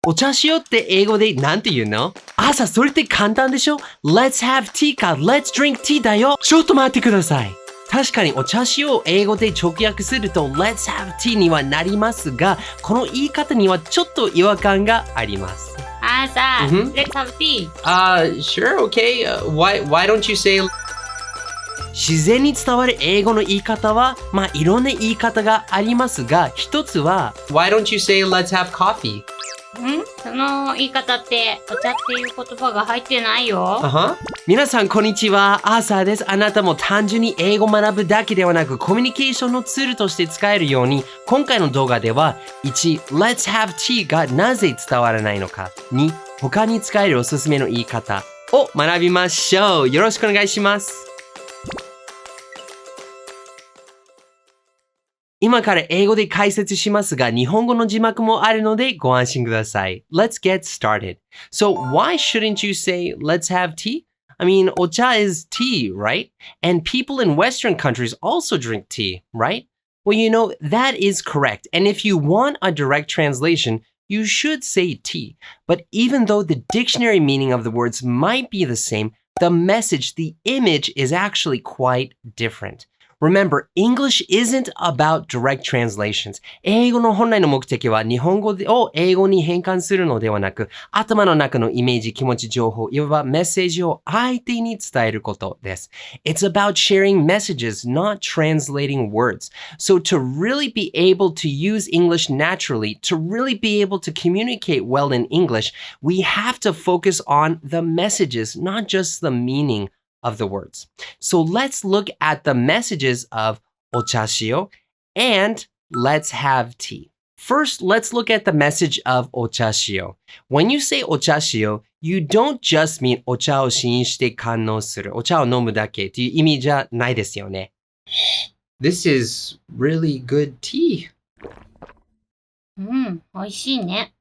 お茶しようって英語でなんて言うの？朝それって簡単でしょ？ Let's have tea か Let's drink tea だよ。ちょっと待ってください。確かにお茶しよう英語で直訳すると Let's have tea にはなりますが、この言い方にはちょっと違和感があります。Let's have tea. Sure, okay. Why don't you say 自然に伝わる英語の言い方は、いろんな言い方がありますが、一つは Why don't you say let's have coffee? その言い方ってお茶っていう言葉が入ってないよ。皆さんこんにちは、アーサーです。あなたも単純に英語を学ぶだけではなくコミュニケーションのツールとして使えるように、今回の動画では1、Let's have tea がなぜ伝わらないのか、2、他に使えるおすすめの言い方を学びましょう。よろしくお願いします。今から英語で解説しますが、日本語の字幕もあるのでご安心ください。Let's get started. So why shouldn't you say let's have tea? I mean, お茶 is tea, right? And people in Western countries also drink tea, right? Well, you know, that is correct. And if you want a direct translation, you should say tea. But even though the dictionary meaning of the words might be the same, the message, the image is actually quite different.Remember, English isn't about direct translations. 英語の本来の目的は日本語を英語に変換するのではなく、頭の中のイメージ、気持ち、情報、いわばメッセージを相手に伝えることです。It's about sharing messages, not translating words. So to really be able to use English naturally, to really be able to communicate well in English, we have to focus on the messages, not just the meaning.of the words. So let's look at the messages of お茶しよう and let's have tea. First, let's look at the message of お茶しよう. When you say お茶しよう, you don't just mean お茶を試飲して感応する。お茶を飲むだけという意味じゃないですよね。This is really good tea. 美味しいね。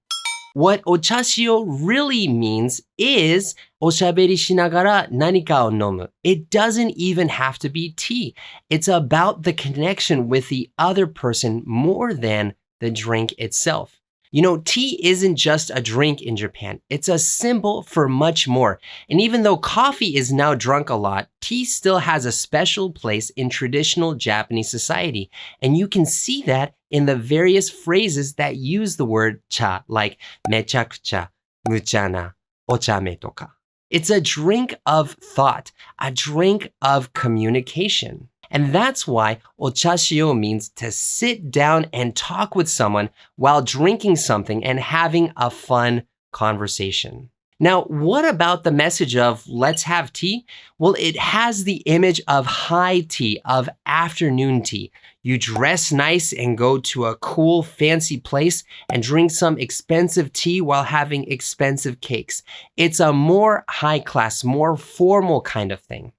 What お茶しよう really means is おしゃべりしながら何かを飲む。It doesn't even have to be tea. It's about the connection with the other person more than the drink itself. You know, tea isn't just a drink in Japan. It's a symbol for much more. And even though coffee is now drunk a lot, tea still has a special place in traditional Japanese society. And you can see that in the various phrases that use the word cha, like めちゃくちゃ、むちゃな、お茶目とか。It's a drink of thought, a drink of communication. And that's why お茶しよう means to sit down and talk with someone while drinking something and having a fun conversation. Now, what about the message of let's have tea? Well, it has the image of high tea, of afternoon tea. You dress nice and go to a cool, fancy place and drink some expensive tea while having expensive cakes. It's a more high class, more formal kind of thing.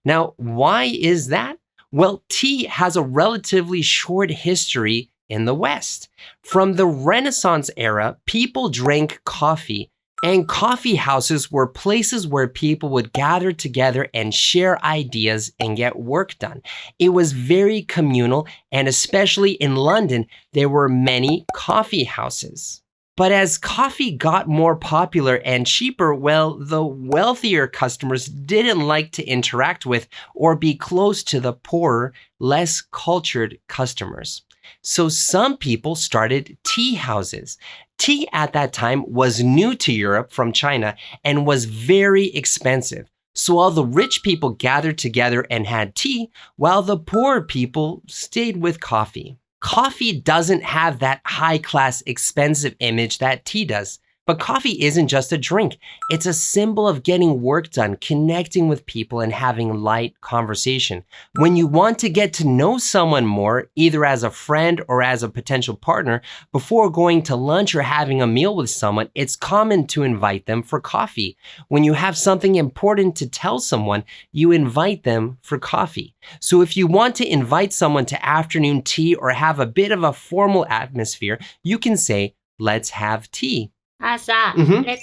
Now, why is that? Well, tea has a relatively short history in the West. From the Renaissance era, people drank coffee, and coffee houses were places where people would gather together and share ideas and get work done. It was very communal, and especially in London, there were many coffee houses. But as coffee got more popular and cheaper, well, the wealthier customers didn't like to interact with or be close to the poorer, less cultured customers. So some people started tea houses. Tea at that time was new to Europe from China and was very expensive. So all the rich people gathered together and had tea, while the poor people stayed with coffee.Coffee doesn't have that high-class, expensive image that tea does. But coffee isn't just a drink. It's a symbol of getting work done, connecting with people, and having light conversation. When you want to get to know someone more, either as a friend or as a potential partner, before going to lunch or having a meal with someone, it's common to invite them for coffee. When you have something important to tell someone, you invite them for coffee. So if you want to invite someone to afternoon tea or have a bit of a formal atmosphere, you can say, let's have tea.Let's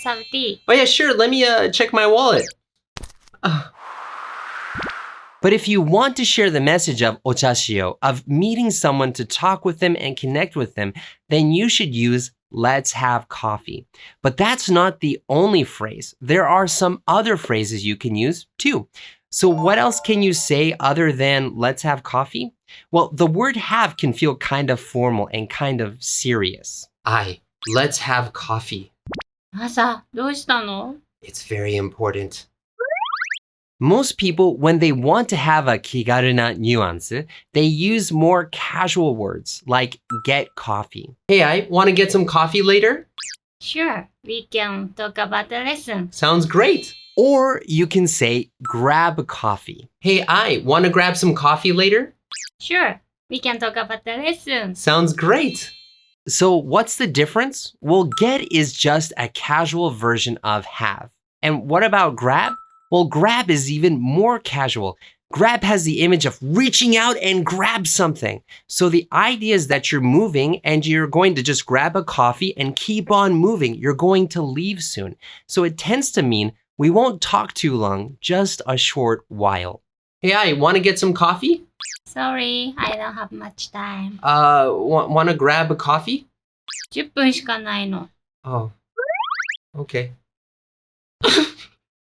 have tea. Oh yeah, sure. Let me check my wallet. But if you want to share the message of お茶しよう, of meeting someone to talk with them and connect with them, then you should use let's have coffee. But that's not the only phrase. There are some other phrases you can use too. So what else can you say other than let's have coffee? Well, the word have can feel kind of formal and kind of serious. Let's have coffee. 朝、どうしたの？ It's very important. Most people, when they want to have a 気軽な nuance, they use more casual words like get coffee. Hey, I want to get some coffee later? Sure, we can talk about the lesson. Sounds great. Or you can say grab coffee. Hey, I want to grab some coffee later? Sure, we can talk about the lesson. Sounds great. So what's the difference? Well, get is just a casual version of have. And what about grab? Well, grab is even more casual. Grab has the image of reaching out and grab something. So the idea is that you're moving and you're going to just grab a coffee and keep on moving. You're going to leave soon. So it tends to mean we won't talk too long, just a short while. Hey, I want to get some coffee? Sorry, I don't have much time. Want to grab a coffee? 10分しかないの。Oh, okay.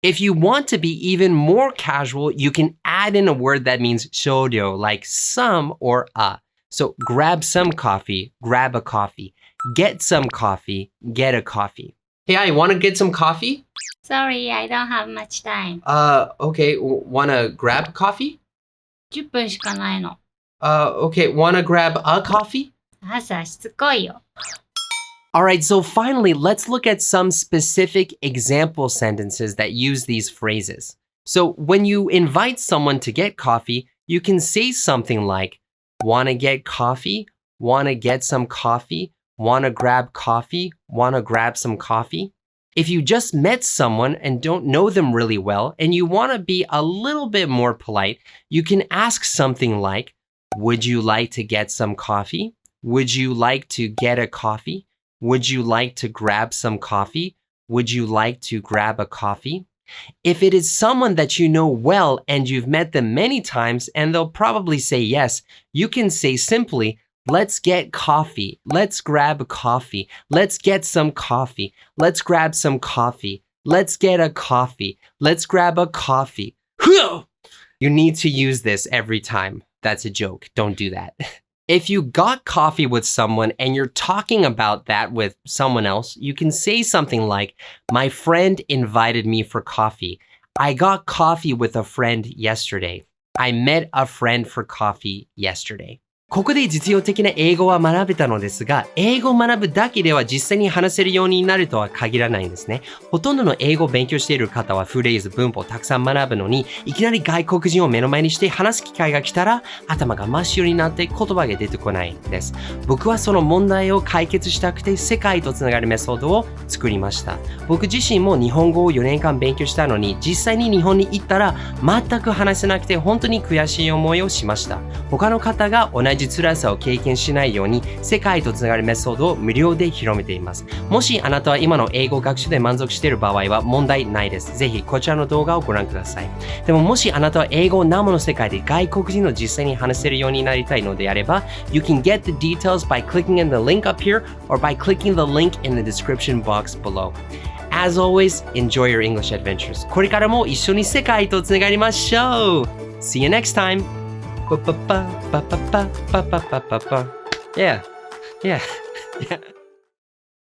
If you want to be even more casual, you can add in a word that means 少量, like some or a. So grab some coffee, grab a coffee. Get some coffee, get a coffee. Hey, I want to get some coffee? Sorry, I don't have much time. Okay, want to grab coffee? 10分しかないの。Okay, want to grab a coffee? 朝、しつこいよ。Alright, so finally, let's look at some specific example sentences that use these phrases. So when you invite someone to get coffee, you can say something like, wanna get coffee? Wanna get some coffee? Wanna grab coffee? Wanna grab some coffee? If you just met someone and don't know them really well, and you wanna be a little bit more polite, you can ask something like, would you like to get some coffee? Would you like to get a coffee? Would you like to grab some coffee? Would you like to grab a coffee? If it is someone that you know well and you've met them many times and they'll probably say yes, you can say simply, let's get coffee. Let's grab a coffee. Let's get some coffee. Let's grab some coffee. Let's get a coffee. Let's grab a coffee. You need to use this every time. That's a joke. Don't do that. If you got coffee with someone and you're talking about that with someone else, you can say something like, my friend invited me for coffee. I got coffee with a friend yesterday. I met a friend for coffee yesterday. ここで実用的な英語は学べたのですが、英語を学ぶだけでは実際に話せるようになるとは限らないんですね。ほとんどの英語を勉強している方はフレーズ、文法をたくさん学ぶのに、いきなり外国人を目の前にして話す機会が来たら、頭が真っ白になって言葉が出てこないんです。僕はその問題を解決したくて、世界とつながるメソッドを作りました。僕自身も日本語を4年間勉強したのに、実際に日本に行ったら全く話せなくて本当に悔しい思いをしました。他の方が同じ辛さを経験しないように世界とつながるメソッドを無料で広めています。もしあなたは今の英語学習で満足している場合は問題ないです。ぜひこちらの動画をご覧ください。でももしあなたは英語を生の世界で外国人の実際に話せるようになりたいのであれば You can get the details by clicking in the link up here or by clicking the link in the description box below. As always, enjoy your English adventures. これからも一緒に世界とつながりましょう。See you next time! Yeah. Yeah.